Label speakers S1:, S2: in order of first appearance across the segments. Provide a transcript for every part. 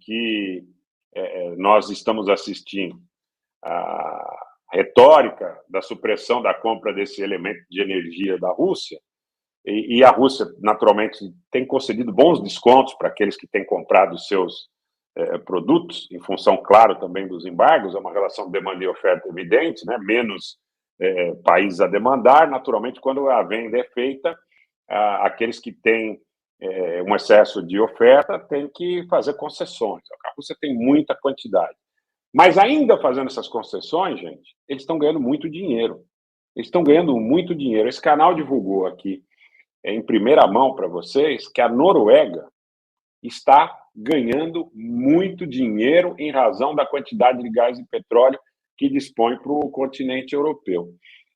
S1: que nós estamos assistindo a retórica da supressão da compra desse elemento de energia da Rússia, e a Rússia, naturalmente, tem concedido bons descontos para aqueles que têm comprado os seus produtos, em função, claro, também dos embargos. É uma relação de demanda e oferta evidente, né? Menos países a demandar. Naturalmente, quando a venda é feita, aqueles que têm um excesso de oferta têm que fazer concessões. A Rússia tem muita quantidade. Mas ainda fazendo essas concessões, gente, eles estão ganhando muito dinheiro. Eles estão ganhando muito dinheiro. Esse canal divulgou aqui, em primeira mão para vocês, que a Noruega está ganhando muito dinheiro em razão da quantidade de gás e petróleo que dispõe para o continente europeu.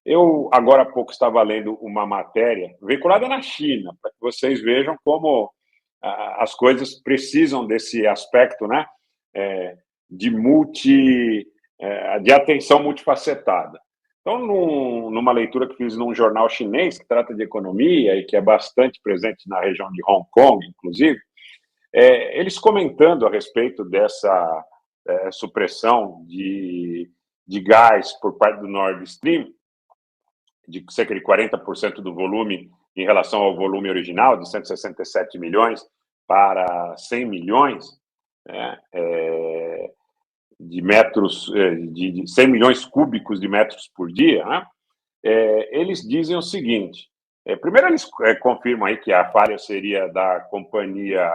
S1: Eu, agora há pouco, estava lendo uma matéria veiculada na China, para que vocês vejam como as coisas precisam desse aspecto, né, de atenção multifacetada. Então, numa leitura que fiz num jornal chinês que trata de economia e que é bastante presente na região de Hong Kong, inclusive, eles comentando a respeito dessa supressão de gás por parte do Nord Stream, de cerca de 40% do volume em relação ao volume original, de 167 milhões para 100 milhões, né, de metros, de 100 milhões cúbicos de metros por dia, né, eles dizem o seguinte: primeiro, eles confirmam aí que a falha seria da companhia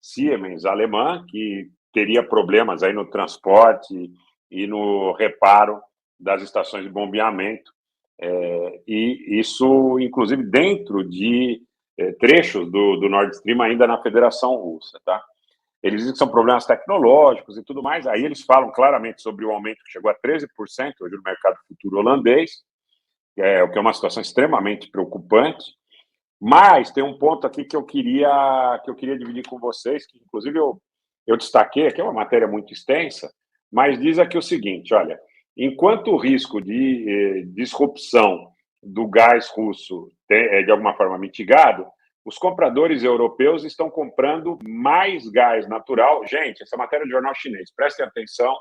S1: Siemens alemã, que teria problemas aí no transporte e no reparo das estações de bombeamento, e isso, inclusive, dentro de trechos do Nord Stream ainda na Federação Russa, tá? Eles dizem que são problemas tecnológicos e tudo mais. Aí eles falam claramente sobre o aumento que chegou a 13% hoje no mercado futuro holandês, o que é uma situação extremamente preocupante. Mas tem um ponto aqui que eu queria dividir com vocês, que inclusive eu destaquei, aqui é uma matéria muito extensa, mas diz aqui o seguinte: olha, enquanto o risco de disrupção do gás russo é de alguma forma mitigado, os compradores europeus estão comprando mais gás natural. Gente, essa matéria é de jornal chinês, prestem atenção,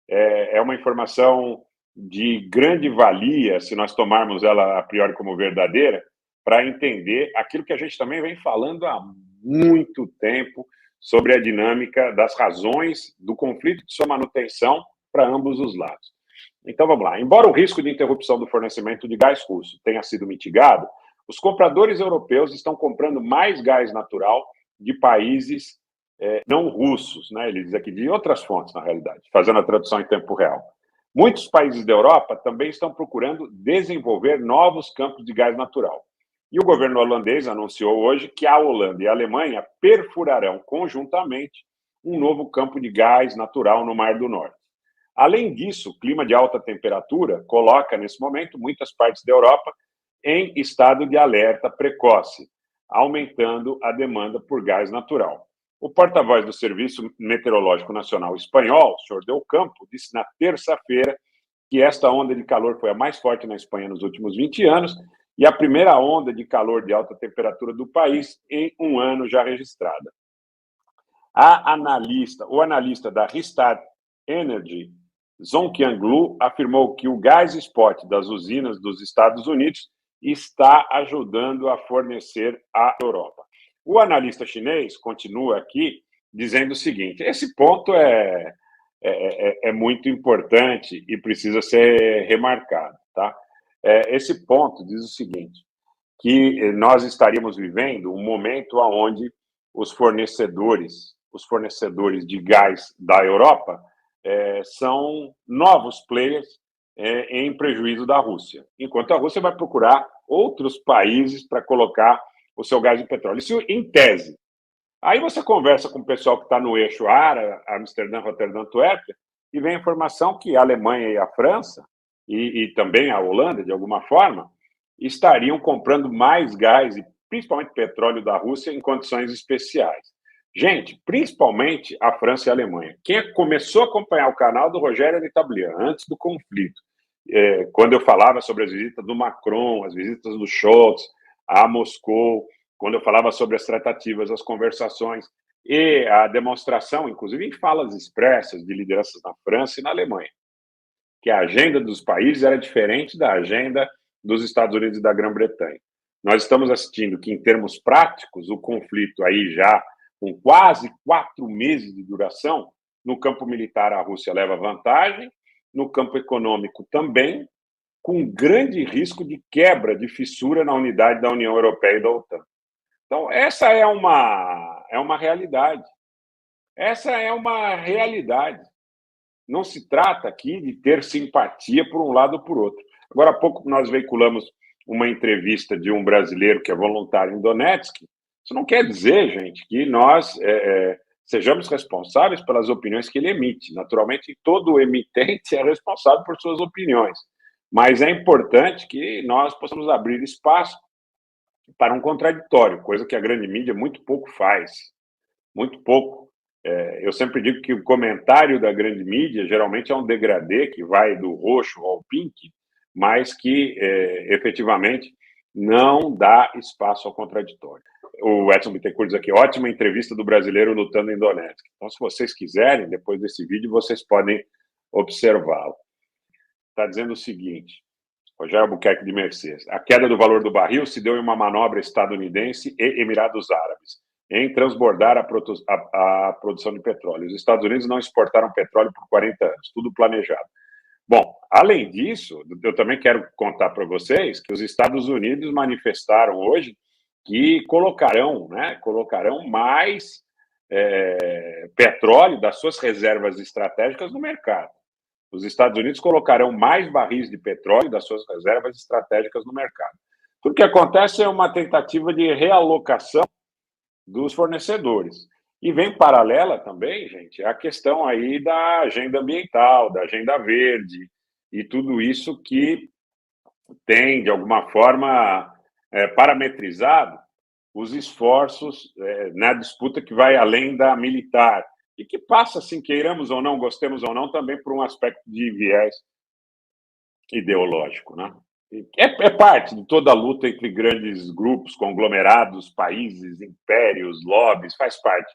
S1: é uma informação de grande valia, se nós tomarmos ela a priori como verdadeira, para entender aquilo que a gente também vem falando há muito tempo sobre a dinâmica das razões do conflito de sua manutenção para ambos os lados. Então, vamos lá. Embora o risco de interrupção do fornecimento de gás russo tenha sido mitigado, os compradores europeus estão comprando mais gás natural de países não russos, né? Ele diz aqui de outras fontes, na realidade, fazendo a tradução em tempo real. Muitos países da Europa também estão procurando desenvolver novos campos de gás natural. E o governo holandês anunciou hoje que a Holanda e a Alemanha perfurarão conjuntamente um novo campo de gás natural no Mar do Norte. Além disso, o clima de alta temperatura coloca, nesse momento, muitas partes da Europa em estado de alerta precoce, aumentando a demanda por gás natural. O porta-voz do Serviço Meteorológico Nacional Espanhol, o senhor Del Campo, disse na terça-feira que esta onda de calor foi a mais forte na Espanha nos últimos 20 anos e a primeira onda de calor de alta temperatura do país em um ano já registrada. O analista da Rystad Energy, Zhongqiang Lu, afirmou que o gás spot das usinas dos Estados Unidos está ajudando a fornecer à Europa. O analista chinês continua aqui dizendo o seguinte: esse ponto é muito importante e precisa ser remarcado, tá? Esse ponto diz o seguinte, que nós estaríamos vivendo um momento onde os fornecedores de gás da Europa são novos players em prejuízo da Rússia, enquanto a Rússia vai procurar outros países para colocar o seu gás e petróleo. Isso em tese. Aí você conversa com o pessoal que está no eixo ARA, Amsterdã, Roterdã, Antuérpia, e vem a informação que a Alemanha e a França, e também a Holanda, de alguma forma, estariam comprando mais gás e principalmente petróleo da Rússia em condições especiais. Gente, principalmente a França e a Alemanha. Quem começou a acompanhar o canal do Rogério Litablian antes do conflito, quando eu falava sobre as visitas do Macron, as visitas do Scholz a Moscou, quando eu falava sobre as tratativas, as conversações e a demonstração, inclusive em falas expressas de lideranças na França e na Alemanha, que a agenda dos países era diferente da agenda dos Estados Unidos e da Grã-Bretanha. Nós estamos assistindo que, em termos práticos, o conflito aí já com quase 4 meses de duração, no campo militar a Rússia leva vantagem, no campo econômico também, com grande risco de quebra, de fissura na unidade da União Europeia e da OTAN. Então, essa é uma realidade. Essa é uma realidade. Não se trata aqui de ter simpatia por um lado ou por outro. Agora há pouco nós veiculamos uma entrevista de um brasileiro que é voluntário em Donetsk. Isso não quer dizer, gente, que nós sejamos responsáveis pelas opiniões que ele emite. Naturalmente, todo emitente é responsável por suas opiniões. Mas é importante que nós possamos abrir espaço para um contraditório, coisa que a grande mídia muito pouco faz. Muito pouco. Eu sempre digo que o comentário da grande mídia geralmente é um degradê que vai do roxo ao pink, mas que efetivamente não dá espaço ao contraditório. O Edson Bittencourt diz aqui, ótima entrevista do brasileiro lutando em Donetsk. Então, se vocês quiserem, depois desse vídeo, vocês podem observá-lo. Está dizendo o seguinte, Rogério Albuquerque de Mercedes, a queda do valor do barril se deu em uma manobra estadunidense e Emirados Árabes em transbordar a produção de petróleo. Os Estados Unidos não exportaram petróleo por 40 anos, tudo planejado. Bom, além disso, eu também quero contar para vocês que os Estados Unidos manifestaram hoje que colocarão mais petróleo das suas reservas estratégicas no mercado. Os Estados Unidos colocarão mais barris de petróleo das suas reservas estratégicas no mercado. Tudo que acontece é uma tentativa de realocação dos fornecedores. E vem paralela também, gente, a questão aí da agenda ambiental, da agenda verde, e tudo isso que tem, de alguma forma, parametrizado os esforços na disputa que vai além da militar, e que passa, assim, queiramos ou não, gostemos ou não, também por um aspecto de viés ideológico, né? É parte de toda a luta entre grandes grupos, conglomerados, países, impérios, lobbies, faz parte.